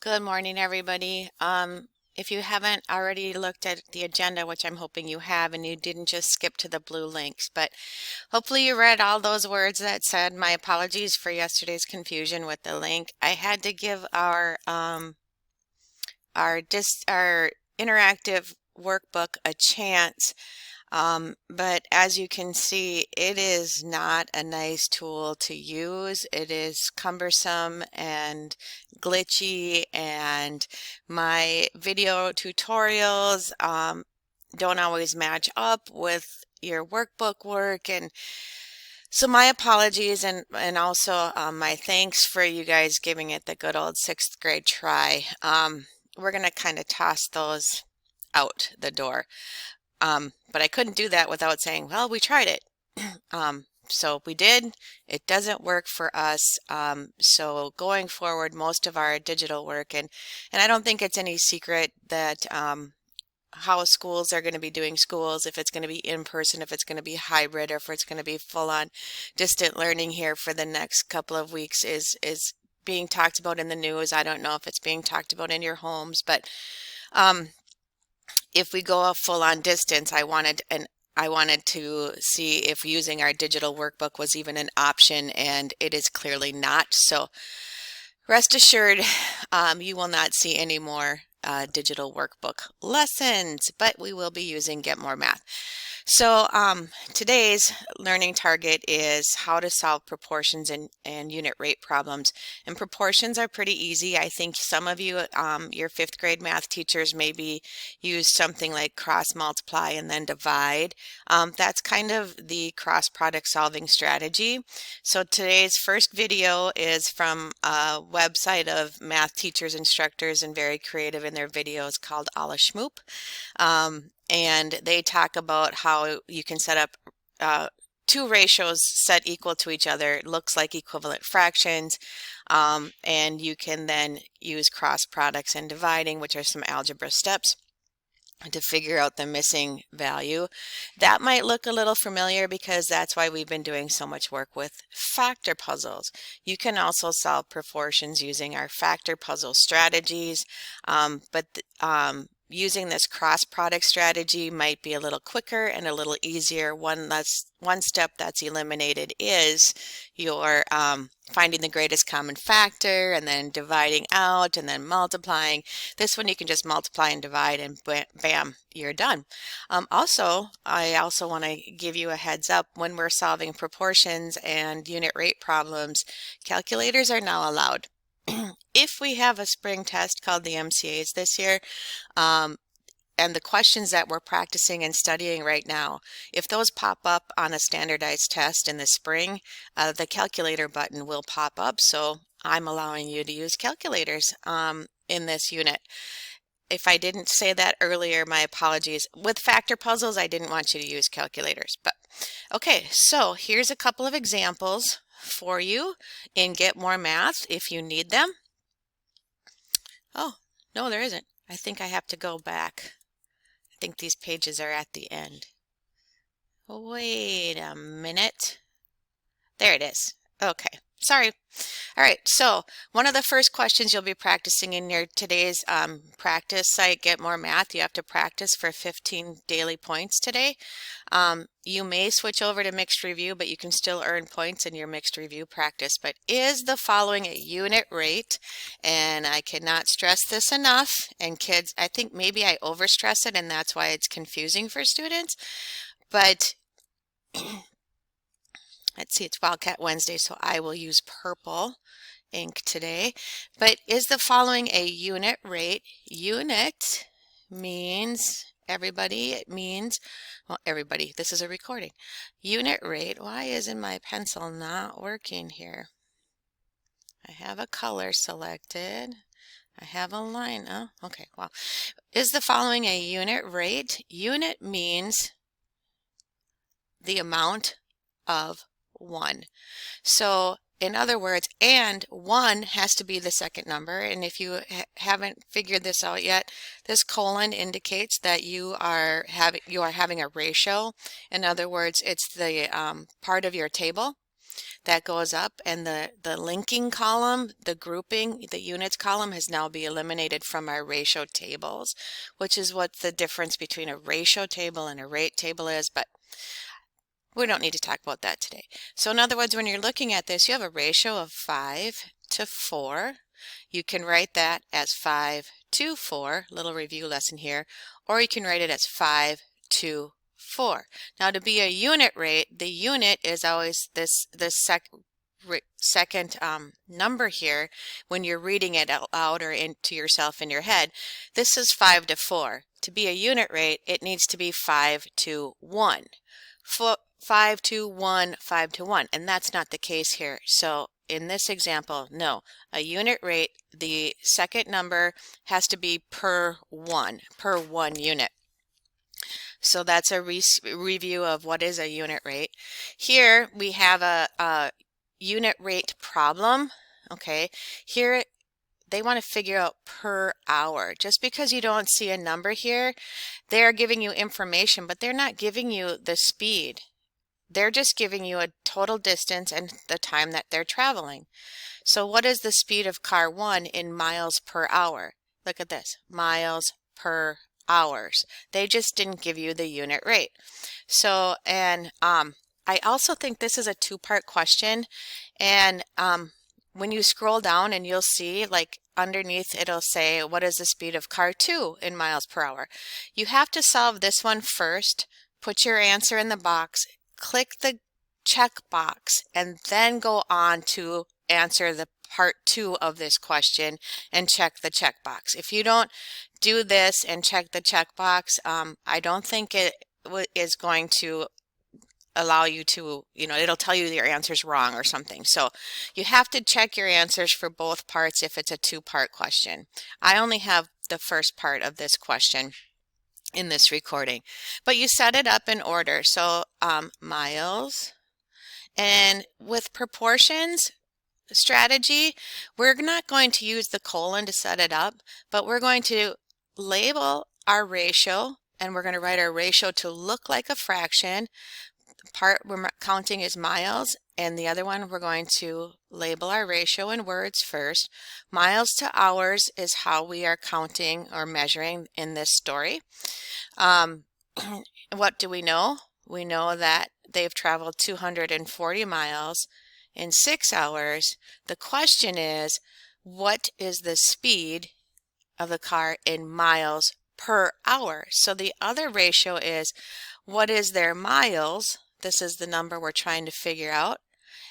Good morning, everybody. If you haven't already looked at the agenda, which I'm hoping you have, and you didn't just skip to the blue links, but hopefully you read all those words that said, my apologies for yesterday's confusion with the link. I had to give our interactive workbook a chance, but as you can see, it is not a nice tool to use. It is cumbersome and glitchy, and my video tutorials don't always match up with your workbook work. And so my apologies, and also my thanks for you guys giving it the good old sixth grade try. We're going to kind of toss those out the door. But I couldn't do that without saying, well, we tried it. So we did. It doesn't work for us. So going forward, most of our digital work, and I don't think it's any secret that how schools are going to be doing schools, if it's going to be in person, if it's going to be hybrid, or if it's going to be full on distant learning here for the next couple of weeks is being talked about in the news. I don't know if it's being talked about in your homes, but if we go a full on distance, I wanted to see if using our digital workbook was even an option, and it is clearly not. So rest assured, you will not see any more digital workbook lessons, but we will be using Get More Math. So today's learning target is how to solve proportions and unit rate problems. And proportions are pretty easy. I think some of you, your fifth grade math teachers, maybe use something like cross multiply and then divide. That's kind of the cross product solving strategy. So today's first video is from a website of math teachers, instructors, and very creative in their videos called Alla Schmoop. And they talk about how you can set up two ratios set equal to each other. It looks like equivalent fractions, and you can then use cross products and dividing, which are some algebra steps, to figure out the missing value. That might look a little familiar because that's why we've been doing so much work with factor puzzles. You can also solve proportions using our factor puzzle strategies, but using this cross product strategy might be a little quicker and a little easier. One step that's eliminated is your finding the greatest common factor and then dividing out and then multiplying. This one you can just multiply and divide and bam, you're done. I also want to give you a heads up, when we're solving proportions and unit rate problems, calculators are now allowed. If we have a spring test called the MCAs this year, and the questions that we're practicing and studying right now, if those pop up on a standardized test in the spring, the calculator button will pop up. So I'm allowing you to use calculators in this unit. If I didn't say that earlier, my apologies. With factor puzzles, I didn't want you to use calculators. But okay, so here's a couple of examples for you in Get More Math if you need them. Oh, no, there isn't. I think I have to go back. I think these pages are at the end. Wait a minute. There it is. Okay, sorry. All right, so one of the first questions you'll be practicing in your today's practice site, Get More Math, you have to practice for 15 daily points today. You may switch over to mixed review, but you can still earn points in your mixed review practice. But is the following a unit rate? And I cannot stress this enough. And kids, I think maybe I overstress it, and that's why it's confusing for students. But let's see, it's Wildcat Wednesday, so I will use purple ink today. But is the following a unit rate? Unit means everybody. It means, well, everybody, this is a recording. Unit rate, why isn't my pencil not working here? I have a color selected. I have a line. Oh, okay, well, is the following a unit rate? Unit means the amount of 1. So in other words, and 1 has to be the second number. And if you haven't figured this out yet, this colon indicates that you are having a ratio. In other words, it's the part of your table that goes up, and the linking column, the grouping, the units column has now been eliminated from our ratio tables, which is what the difference between a ratio table and a rate table is, but we don't need to talk about that today. So in other words, when you're looking at this, you have a ratio of 5 to 4. You can write that as 5 to 4, little review lesson here, or you can write it as 5 to 4. Now to be a unit rate, the unit is always this second number here when you're reading it out loud or into yourself in your head. This is 5 to 4. To be a unit rate, it needs to be 5 to 1. 5 to 1, 5 to 1, and that's not the case here. So in this example, no, a unit rate, the second number has to be per one unit. So that's a review of what is a unit rate. Here we have a unit rate problem. Okay, here they want to figure out per hour. Just because you don't see a number here, they're giving you information, but they're not giving you the speed. They're just giving you a total distance and the time that they're traveling. So what is the speed of car 1 in miles per hour? Look at this, miles per hours. They just didn't give you the unit rate. So, and I also think this is a two-part question. And when you scroll down, and you'll see, like underneath it'll say, what is the speed of car 2 in miles per hour? You have to solve this one first, put your answer in the box, click the check box, and then go on to answer the part 2 of this question and check the checkbox. If you don't do this and check the checkbox, I don't think it is going to allow you to, it'll tell you your answer's wrong or something. So you have to check your answers for both parts if it's a two-part question. I only have the first part of this question in this recording, but you set it up in order. So miles, and with proportions strategy, we're not going to use the colon to set it up, but we're going to label our ratio, and we're going to write our ratio to look like a fraction. Part we're counting is miles, and the other one we're going to label our ratio in words first. Miles to hours is how we are counting or measuring in this story. What do we know? We know that they've traveled 240 miles in 6 hours. The question is, what is the speed of the car in miles per hour? So the other ratio is, what is their miles? This is the number we're trying to figure out.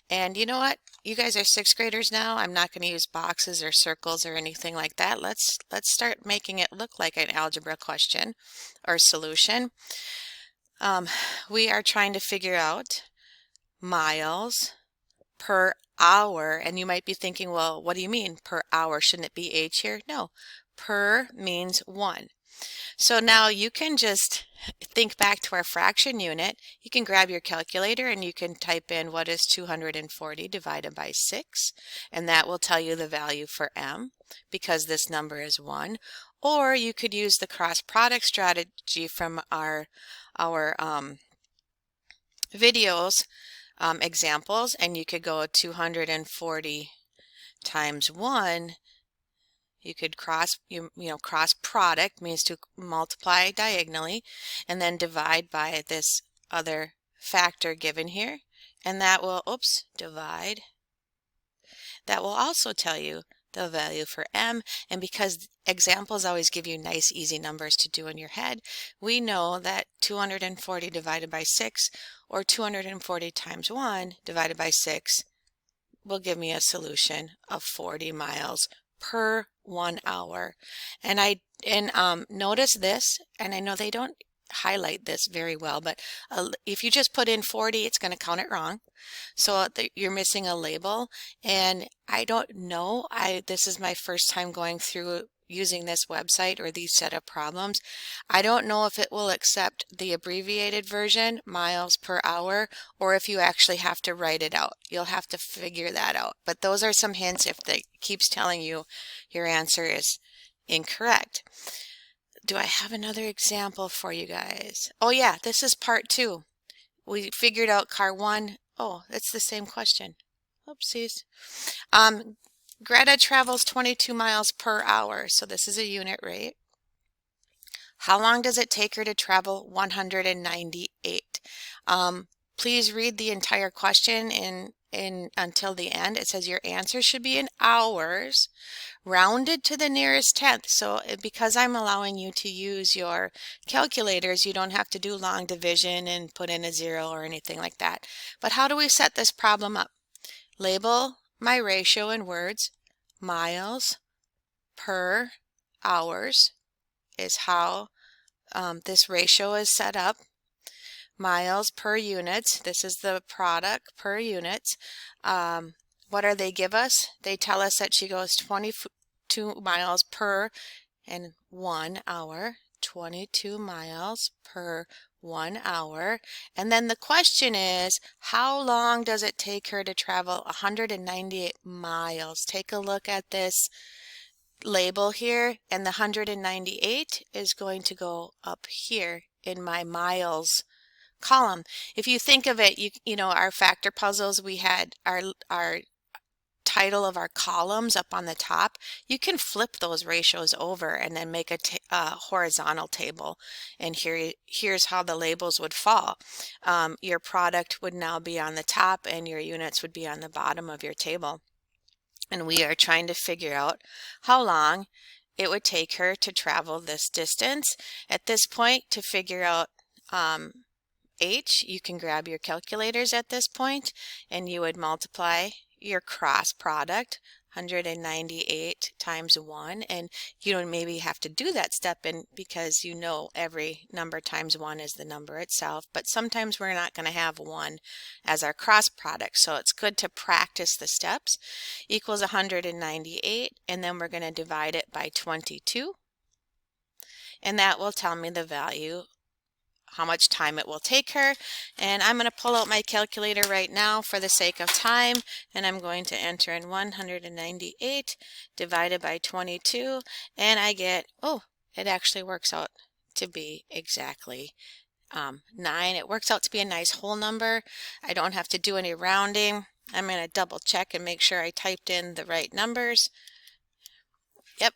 And you know what? You guys are sixth graders now. I'm not going to use boxes or circles or anything like that. Let's start making it look like an algebra question or solution. We are trying to figure out miles per hour, and you might be thinking, well, what do you mean per hour? Shouldn't it be H here? No, per means 1. So now you can just think back to our fraction unit. You can grab your calculator and you can type in what is 240 divided by 6, and that will tell you the value for M because this number is 1. Or you could use the cross product strategy from our videos examples, and you could go 240 times 1. You could cross product means to multiply diagonally and then divide by this other factor given here, and that will divide. That will also tell you the value for M, and because examples always give you nice easy numbers to do in your head, we know that 240 divided by 6 or 240 times 1 divided by 6 will give me a solution of 40 miles per 1 hour. And notice this, and I know they don't highlight this very well, but if you just put in 40, it's going to count it wrong. So you're missing a label, and I don't know. This is my first time going through using this website or these set of problems. I don't know if it will accept the abbreviated version, miles per hour, or if you actually have to write it out. You'll have to figure that out. But those are some hints if it keeps telling you your answer is incorrect. Do I have another example for you guys? Oh yeah, this is part 2. We figured out car 1. Oh, it's the same question. Oopsies. Greta travels 22 miles per hour, so this is a unit rate. How long does it take her to travel 198? Please read the entire question in until the end. It says your answer should be in hours, rounded to the nearest tenth. So because I'm allowing you to use your calculators, you don't have to do long division and put in a 0 or anything like that. But how do we set this problem up? Label my ratio in words. Miles per hours is how this ratio is set up. Miles per units, this is the product per units. What do they give us? They tell us that she goes 22 miles per and 1 hour, 22 miles per 1 hour. And then the question is, how long does it take her to travel 198 miles? Take a look at this label here, and the 198 is going to go up here in my miles column. If you think of it, you know, our factor puzzles, we had our title of our columns up on the top. You can flip those ratios over and then make a horizontal table, and here's how the labels would fall. Your product would now be on the top and your units would be on the bottom of your table. And we are trying to figure out how long it would take her to travel this distance. At this point, to figure out H, you can grab your calculators at this point and you would multiply your cross product, 198 times 1, and you don't maybe have to do that step in because you know every number times 1 is the number itself, but sometimes we're not going to have 1 as our cross product, so it's good to practice the steps. Equals 198, and then we're going to divide it by 22, and that will tell me the value, how much time it will take her. And I'm going to pull out my calculator right now for the sake of time, and I'm going to enter in 198 divided by 22, and I get, oh, it actually works out to be exactly 9. It works out to be a nice whole number. I don't have to do any rounding. I'm going to double check and make sure I typed in the right numbers. Yep,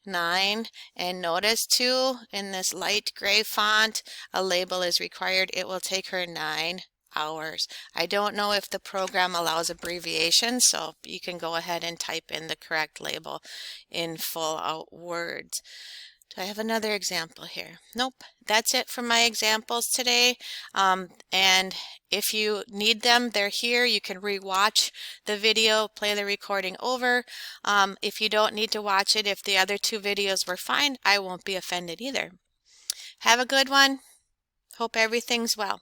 9. And notice too, in this light gray font, a label is required. It will take her 9 hours. I don't know if the program allows abbreviations, so you can go ahead and type in the correct label in full out words. Do I have another example here? Nope. That's it for my examples today. And if you need them, they're here. You can re-watch the video, play the recording over. If you don't need to watch it, if the other 2 videos were fine, I won't be offended either. Have a good one. Hope everything's well.